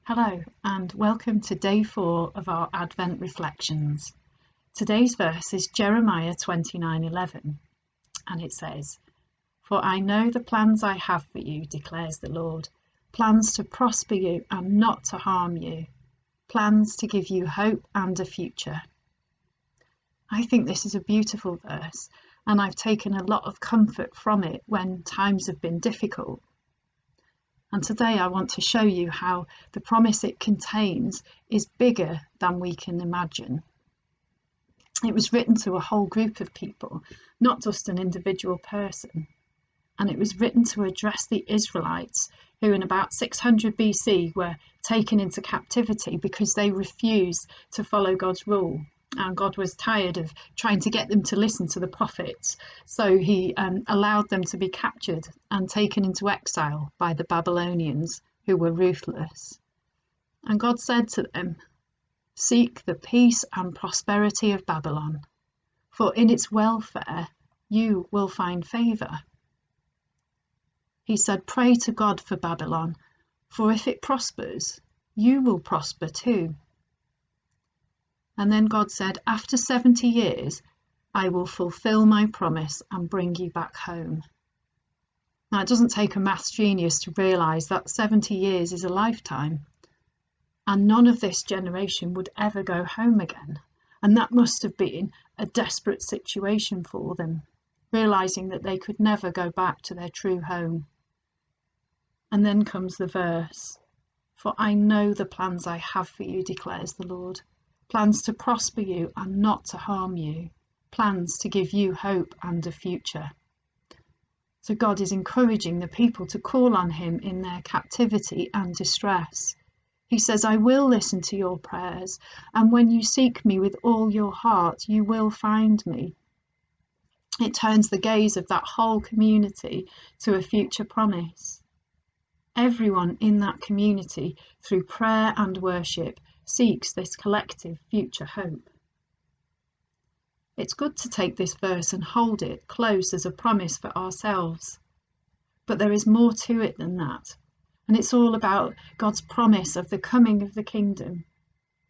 Hello and welcome to day 4 of our Advent reflections. Today's verse is Jeremiah 29:11 and it says, "For I know the plans I have for you, declares the Lord, plans to prosper you and not to harm you, plans to give you hope and a future." I think this is a beautiful verse and I've taken a lot of comfort from it when times have been difficult. And today I want to show you how the promise it contains is bigger than we can imagine. It was written to a whole group of people, not just an individual person. And it was written to address the Israelites who in about 600 BC were taken into captivity because they refused to follow God's rule. And God was tired of trying to get them to listen to the prophets. So he allowed them to be captured and taken into exile by the Babylonians, who were ruthless. And God said to them, "Seek the peace and prosperity of Babylon, for in its welfare you will find favour." He said, "Pray to God for Babylon, for if it prospers, you will prosper too." And then God said, "After 70 years, I will fulfill my promise and bring you back home." Now, it doesn't take a maths genius to realise that 70 years is a lifetime. And none of this generation would ever go home again. And that must have been a desperate situation for them, realising that they could never go back to their true home. And then comes the verse, "For I know the plans I have for you, declares the Lord. Plans to prosper you and not to harm you. Plans to give you hope and a future." So God is encouraging the people to call on him in their captivity and distress. He says, "I will listen to your prayers, and when you seek me with all your heart, you will find me." It turns the gaze of that whole community to a future promise. Everyone in that community, through prayer and worship, seeks this collective future hope. It's good to take this verse and hold it close as a promise for ourselves. But there is more to it than that. And it's all about God's promise of the coming of the kingdom,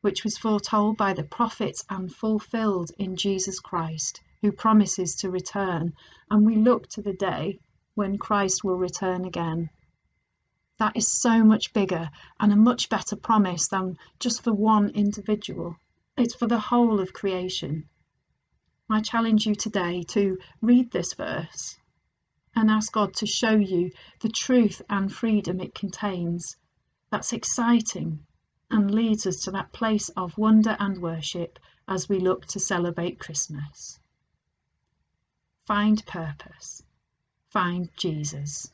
which was foretold by the prophets and fulfilled in Jesus Christ, who promises to return. And we look to the day when Christ will return again. That is so much bigger and a much better promise than just for one individual. It's for the whole of creation. I challenge you today to read this verse and ask God to show you the truth and freedom it contains. That's exciting and leads us to that place of wonder and worship as we look to celebrate Christmas. Find purpose. Find Jesus.